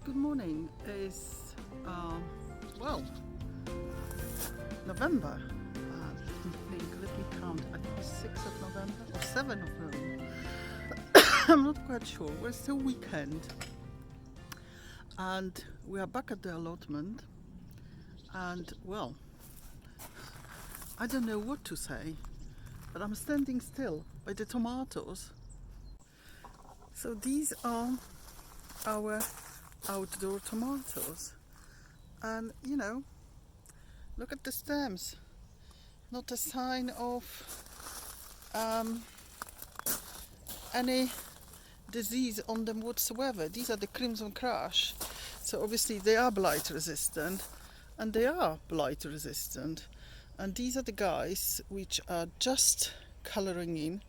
Good morning. It's well, November. Let me count. I think it's 6th of November or 7th of November. I'm not quite sure. We're still weekend, and we are back at the allotment. And well, I don't know what to say, but I'm standing still by the tomatoes. So these are our outdoor tomatoes, and look at the stems, not a sign of any disease on them whatsoever. These are the Crimson Crush, so obviously they are blight resistant, and these are the guys which are just colouring in.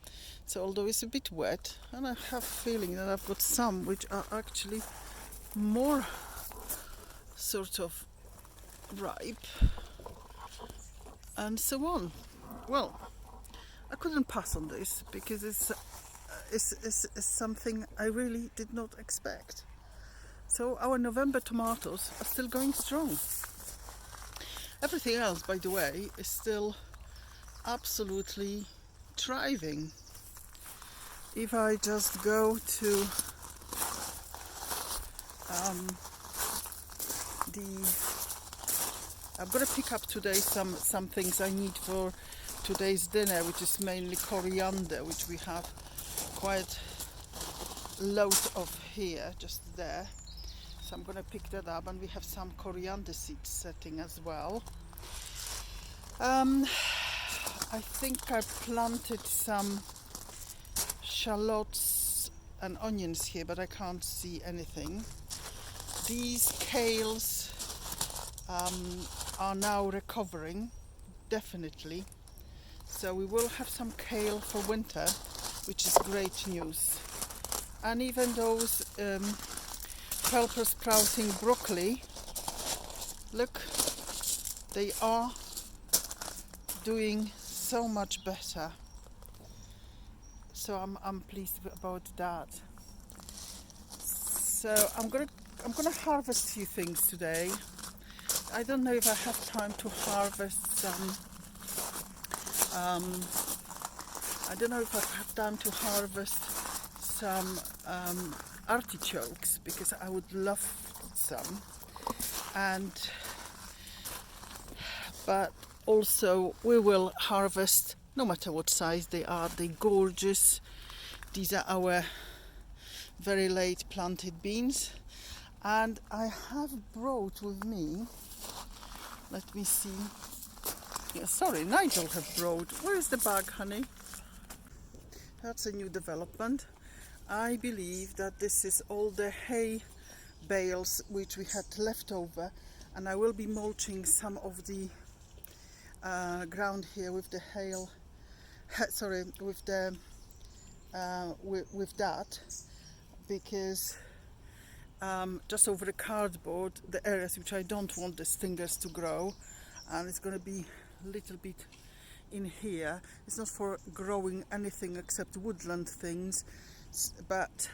So although it's a bit wet, and I have a feeling that I've got some which are actually more sort of ripe and so on. Well, I couldn't pass on this because it's something I really did not expect. So our November tomatoes are still going strong. Everything else, by the way, is still absolutely thriving. If I just go to I'm going to pick up today some things I need for today's dinner, which is mainly coriander, which we have quite a load of here, just there. So I'm going to pick that up, and we have some coriander seeds setting as well. I think I planted some shallots and onions here, but I can't see anything. These kales are now recovering, definitely. So we will have some kale for winter, which is great news. And even those purple sprouting broccoli, look, they are doing so much better. So I'm pleased about that. So I'm gonna harvest a few things today. I don't know if I have time to harvest some. I don't know if I have time to harvest some artichokes, because I would love some. But also we will harvest, no matter what size they are. They're gorgeous. These are our very late planted beans. And I have brought with me, let me see. Yeah, sorry, Nigel have brought. Where is the bag, honey? That's a new development. I believe that this is all the hay bales which we had left over, and I will be mulching some of the ground here with the with that, because just over the cardboard, the areas which I don't want the stingers to grow, and it's going to be a little bit in here. It's not for growing anything except woodland things, but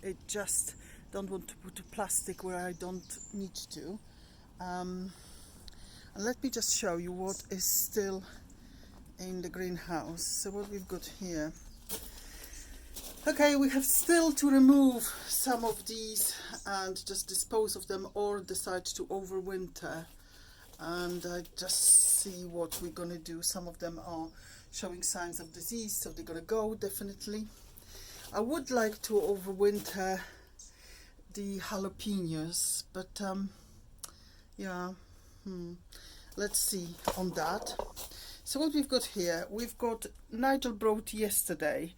it just don't want to put plastic where I don't need to. And let me just show you what is still in the greenhouse. So what we've got here. Okay, we have still to remove some of these and just dispose of them, or decide to overwinter. And I just see what we're going to do. Some of them are showing signs of disease, so they're going to go, definitely. I would like to overwinter the jalapenos, but let's see on that. So what we've got here, we've got Nigel brought yesterday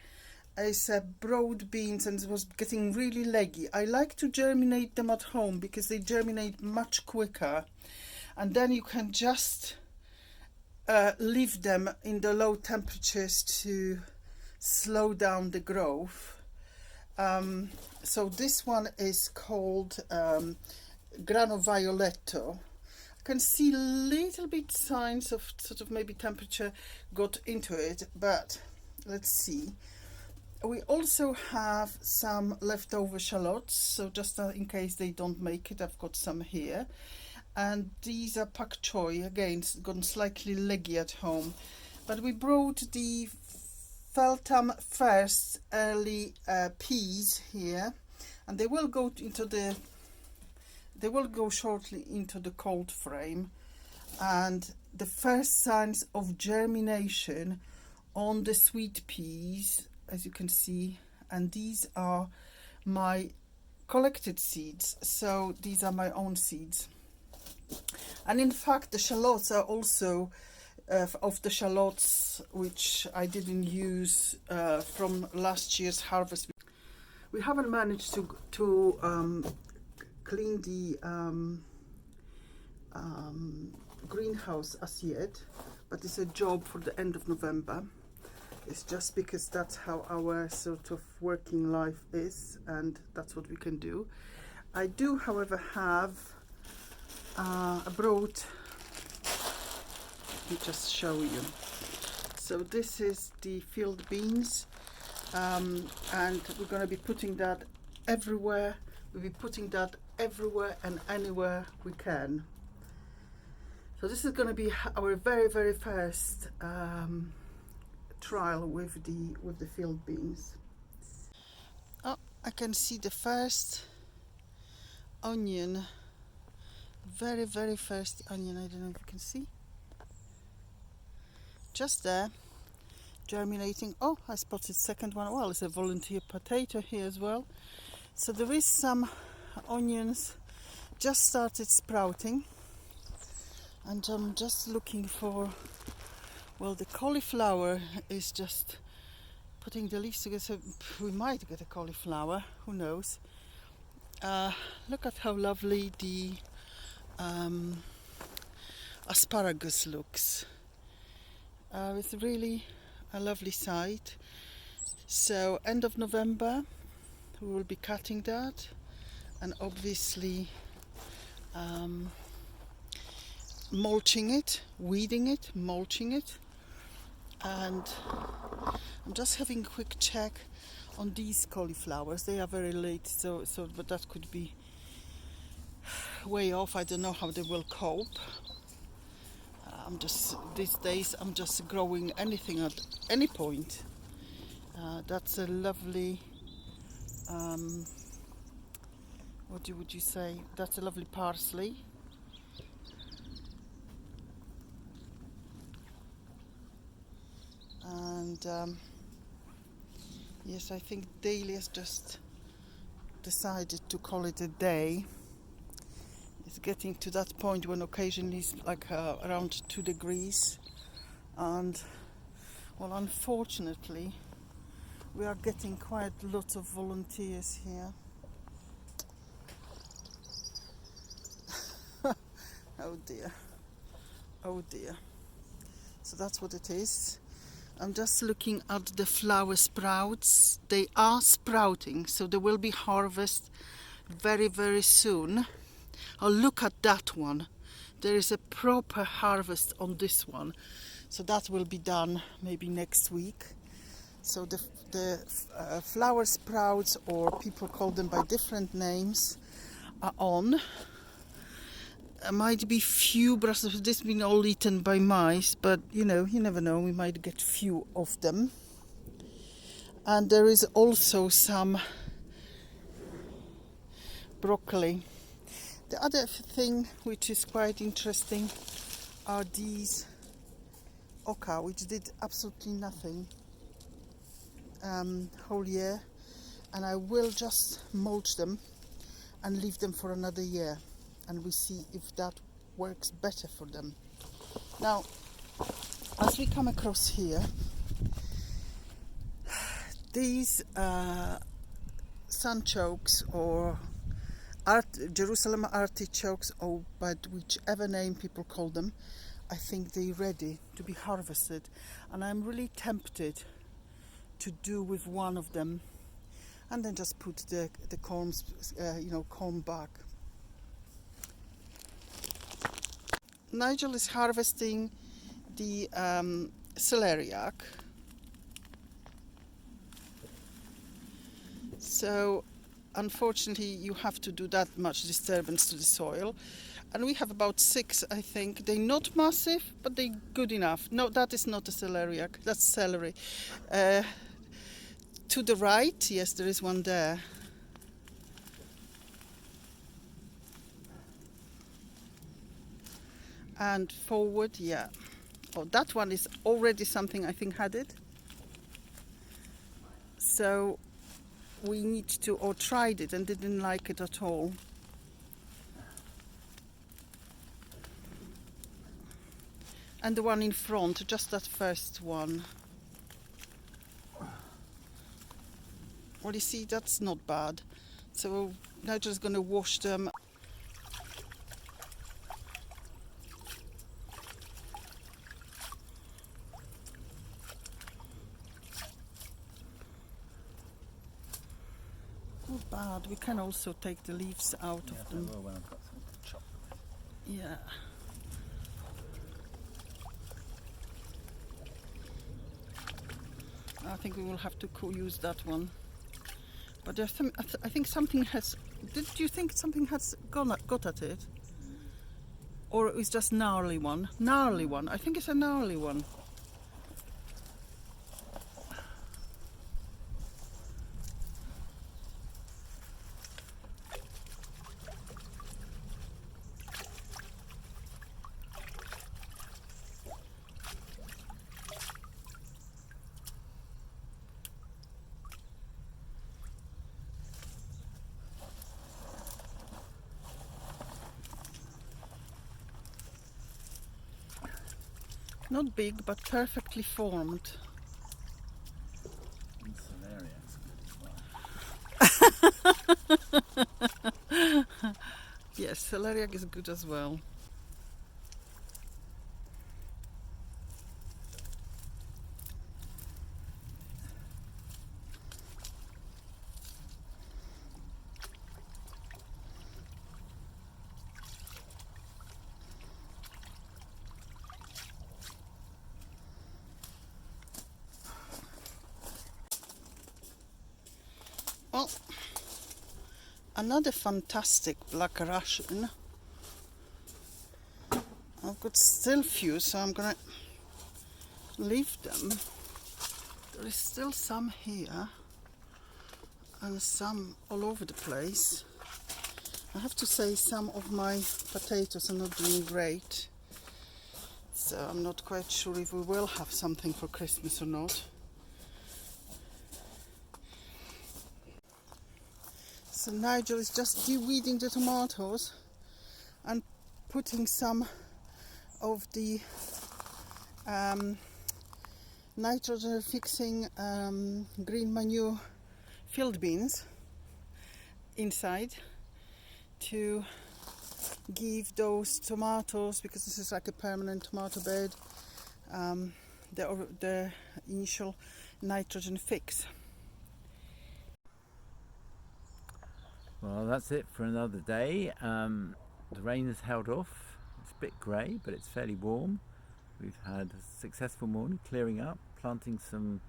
is broad beans, and it was getting really leggy. I like to germinate them at home because they germinate much quicker, and then you can just leave them in the low temperatures to slow down the growth. So this one is called Grano Violetto. I can see little bit signs of sort of maybe temperature got into it, but let's see. We also have some leftover shallots, so just in case they don't make it, I've got some here. And these are pak choy, again, gone slightly leggy at home. But we brought the Feltham first early peas here, and they will go shortly into the cold frame. And the first signs of germination on the sweet peas, as you can see, and these are my collected seeds, so these are my own seeds. And in fact the shallots are also of the shallots which I didn't use from last year's harvest. We haven't managed to clean the greenhouse as yet, but it's a job for the end of November. It's just because that's how our sort of working life is, and that's what we can do. I do, however, have brought, let me just show you. So this is the field beans, and we're going to be putting that everywhere. We'll be putting that everywhere and anywhere we can. So this is going to be our very, very first trial with the field beans. Oh, I can see the first onion, very, very first onion. I don't know if you can see, just there, germinating. Oh, I spotted second one. Well, it's a volunteer potato here as well. So there is some onions just started sprouting, and I'm just looking for, well, the cauliflower is just putting the leaves together, so we might get a cauliflower, who knows. Look at how lovely the asparagus looks. It's really a lovely sight. So end of November we will be cutting that, and obviously mulching it, weeding it, mulching it. And I'm just having a quick check on these cauliflowers. They are very late, so but that could be way off. I don't know how they will cope. These days I'm just growing anything at any point. That's a lovely what would you say? That's a lovely parsley. And yes, I think Daly has just decided to call it a day. It's getting to that point when occasionally it's like around 2 degrees, and well, unfortunately we are getting quite lots of volunteers here. Oh dear, oh dear. So that's what it is. I'm just looking at the flower sprouts. They are sprouting, so there will be harvest very, very soon. Oh, look at that one. There is a proper harvest on this one. So that will be done maybe next week. So the flower sprouts, or people call them by different names, are on. Might be few Brussels. This been all eaten by mice, but you know, you never know. We might get few of them. And there is also some broccoli. The other thing which is quite interesting are these oca, which did absolutely nothing whole year, and I will just mulch them and leave them for another year, and we see if that works better for them. Now, as we come across here, these sunchokes, or Jerusalem artichokes, or by whichever name people call them, I think they're ready to be harvested, and I'm really tempted to do with one of them and then just put the corms, corm back. Nigel is harvesting the celeriac. So unfortunately you have to do that much disturbance to the soil. And we have about 6, I think. They're not massive, but they're good enough. No, that is not a celeriac, that's celery. To the right, yes, there is one there. And forward, yeah. Oh, that one is already something I think had it. So we need to, or tried it and didn't like it at all. And the one in front, just that first one. Well, you see, that's not bad. So now just going to wash them. Not bad. We can also take the leaves out of them. Well, when I've got some chocolate. Yeah. I think we will have to use that one. But I think something has... Did you think something has got at it? Or it's just gnarly one? Gnarly one. I think it's a gnarly one. Not big, but perfectly formed. And Celeriac's good as well. Yes, celeriac is good as well. Well, another fantastic black Russian. I've got still few, so I'm gonna leave them. There is still some here and some all over the place. I have to say some of my potatoes are not doing great, so I'm not quite sure if we will have something for Christmas or not. So Nigel is just de-weeding the tomatoes and putting some of the nitrogen fixing green manure field beans inside to give those tomatoes, because this is like a permanent tomato bed, the initial nitrogen fix. Well, that's it for another day. The rain has held off. It's a bit grey, but it's fairly warm. We've had a successful morning, clearing up, planting some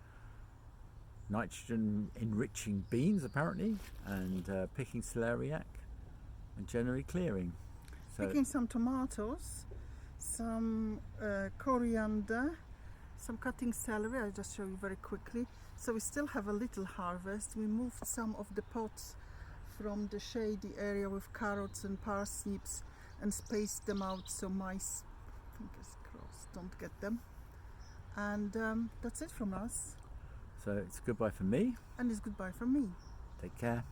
nitrogen enriching beans apparently, and picking celeriac, and generally clearing. So Picking some tomatoes, some coriander, some cutting celery. I'll just show you very quickly. So we still have a little harvest. We moved some of the pots from the shady area with carrots and parsnips and spaced them out so mice, fingers crossed, don't get them. And that's it from us. it's goodbye from me. And it's goodbye from me. Take care.